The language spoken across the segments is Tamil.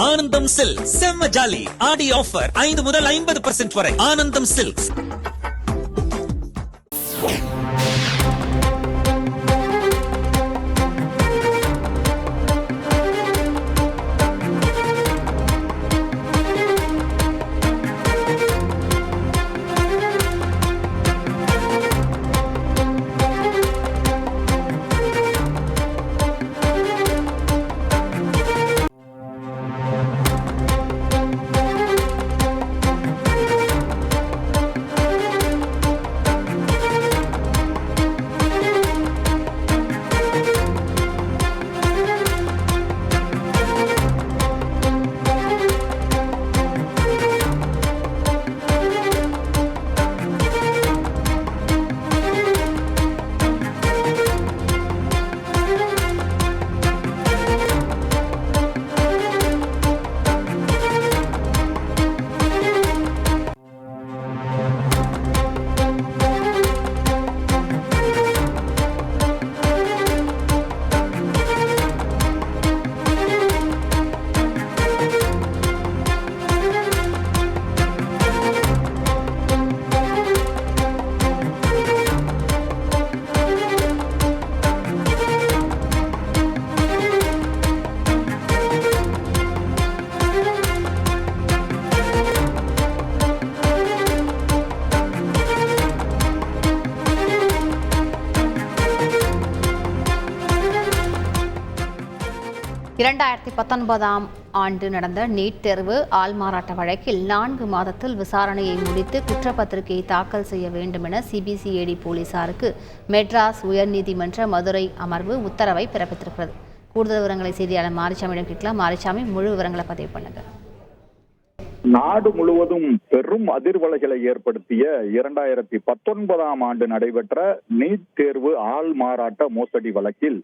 ஆனந்தம் சில்க் செம்ம ஜாலி ஆடி ஆஃபர் 5 முதல் 50% வரை. ஆனந்தம் சில்க்ஸ். ஆண்டு நடந்த நீட் தேர்வு ஆள்மாறாட்ட வழக்கில் 4 மாதத்தில் விசாரணையை முடித்து குற்றப்பத்திரிகையை தாக்கல் செய்ய வேண்டும் என சிபிசிஐடி போலீசாருக்கு மெட்ராஸ் உயர்நீதிமன்ற மதுரை அமர்வு உத்தரவை பிறப்பித்திருக்கிறது. கூடுதல் விவரங்களை செய்தியாளர் மாரிசாமியிடம் கேட்கலாம். மாரிசாமி, முழு விவரங்களை பதிவு பண்ணுங்க. நாடு முழுவதும் பெரும் அதிர்வலைகளை ஏற்படுத்திய 2019 ஆண்டு நடைபெற்ற நீட் தேர்வு ஆள்மாறாட்ட மோசடி வழக்கில்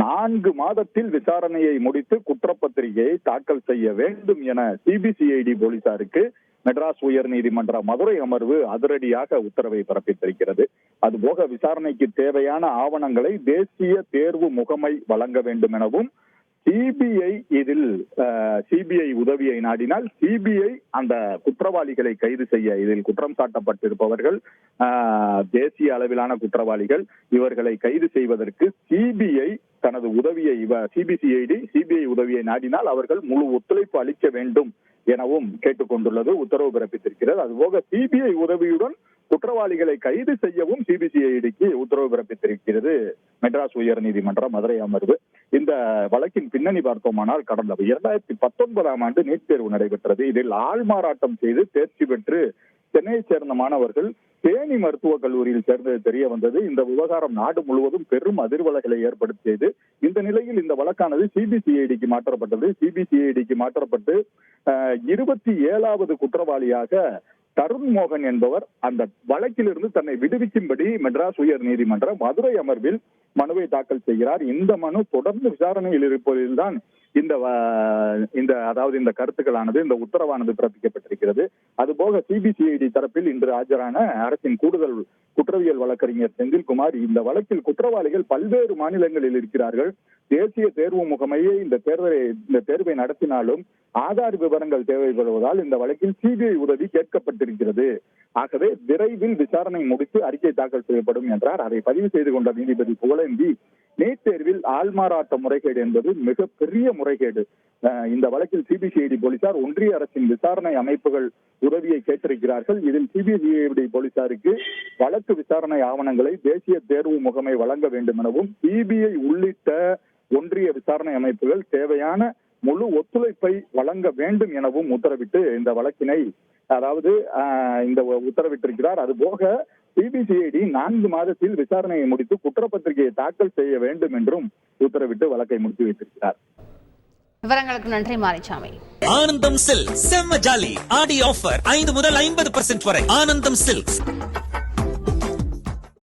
4 மாதத்தில் விசாரணையை முடித்து குற்றப்பத்திரிகையை தாக்கல் செய்ய வேண்டும் என சிபிசிஐடி போலீசாருக்கு மெட்ராஸ் உயர்நீதிமன்ற மதுரை அமர்வு அதிரடியாக உத்தரவை பிறப்பித்திருக்கிறது. அதுபோக விசாரணைக்கு தேவையான ஆவணங்களை தேசிய தேர்வு முகமை வழங்க வேண்டும் எனவும், சிபிஐ உதவியை நாடினால் சிபிஐ அந்த குற்றவாளிகளை கைது செய்ய, இதில் குற்றம் சாட்டப்பட்டிருப்பவர்கள் தேசிய அளவிலான குற்றவாளிகள், இவர்களை கைது செய்வதற்கு சிபிஐ தனது உதவியை, சிபிஐ உதவியை நாடினால் அவர்கள் முழு ஒத்துழைப்பு அளிக்க வேண்டும் எனவும் கேட்டுக்கொண்டுள்ளது, உத்தரவு பிறப்பித்திருக்கிறது. அதுபோக சிபிஐ உதவியுடன் குற்றவாளிகளை கைது செய்யவும் சிபிசிஐடிக்கு உத்தரவு பிறப்பித்திருக்கிறது மெட்ராஸ் உயர்நீதிமன்ற மதுரை அமர்வு. இந்த வழக்கின் பின்னணி பார்த்தோமானால், கடந்த 2019 ஆண்டு நீட் தேர்வு நடைபெற்றது. இதில் ஆள்மாறாட்டம் செய்து தேர்ச்சி பெற்று சென்னையை சேர்ந்த மாணவர்கள் தேனி மருத்துவக் கல்லூரியில் சேர்ந்தது தெரிய வந்தது. இந்த விவகாரம் நாடு முழுவதும் பெரும் அதிர்வலைகளை ஏற்படுத்தியது. இந்த நிலையில் இந்த வழக்கானது சிபிசிஐடிக்கு மாற்றப்பட்டது. சிபிசிஐடிக்கு மாற்றப்பட்டு 27வது குற்றவாளியாக தருண் மோகன் என்பவர் அந்த வழக்கிலிருந்து தன்னை விடுவிக்கும்படி மெட்ராஸ் உயர் நீதிமன்ற மதுரை அமர்வில் மனுவை தாக்கல் செய்கிறார். இந்த மனு தொடர்ந்து விசாரணையில் இருப்பதில்தான் இந்த கருத்துக்களானது, இந்த உத்தரவானது பிறப்பிக்கப்பட்டிருக்கிறது. அதுபோக சிபிசிஐடி தரப்பில் இன்று ஆஜரான அரசின் கூடுதல் குற்றவியல் வழக்கறிஞர் செந்தில்குமார், இந்த வழக்கில் குற்றவாளிகள் பல்வேறு மாநிலங்களில் இருக்கிறார்கள். தேசிய தேர்வு முகமையே இந்த தேர்வை நடத்தினாலும் ஆதார் விவரங்கள் தேவைப்படுவதால் இந்த வழக்கில் சிபிஐ உதவி கேட்கப்பட்டிருக்கிறது. ஆகவே விரைவில் விசாரணை முடித்து அறிக்கை தாக்கல் செய்யப்படும் என்றார். அதை பதிவு செய்து கொண்ட நீதிபதி புகழேந்தி, நீட் தேர்வில் ஆள்மாறாட்ட முறைகேடு என்பது மிகப்பெரிய முறைகேடு. இந்த வழக்கில் சிபிசிஐடி போலீசார் ஒன்றிய அரசின் விசாரணை அமைப்புகள் உதவியை கேட்டிருக்கிறார்கள். இதில் சிபிசிஐடி போலீசாருக்கு வழக்கு விசாரணை ஆவணங்களை தேசிய தேர்வு முகமை வழங்க வேண்டும் எனவும், சிபிஐ உள்ளிட்ட ஒன்றிய விசாரணை அமைப்புகள் தேவையான முழு ஒத்துழைப்பை வழங்க வேண்டும் எனவும் உத்தரவிட்டு இந்த வழக்கினை உத்தரவிட்டிருக்கிறார். அதுபோக சிபிசிஐடி 4 மாதத்தில் விசாரணையை முடித்து குற்றப்பத்திரிகையை தாக்கல் செய்ய வேண்டும் என்றும் உத்தரவிட்டு வழக்கை முடித்து வைத்திருக்கிறார். விவரங்களுக்கு நன்றி மாரிசாமி. ஆனந்தம் சில்க் செம்ம ஜாலி ஆடி ஆஃபர் 5 முதல் 50% வரை. ஆனந்தம் சில்க்ஸ்.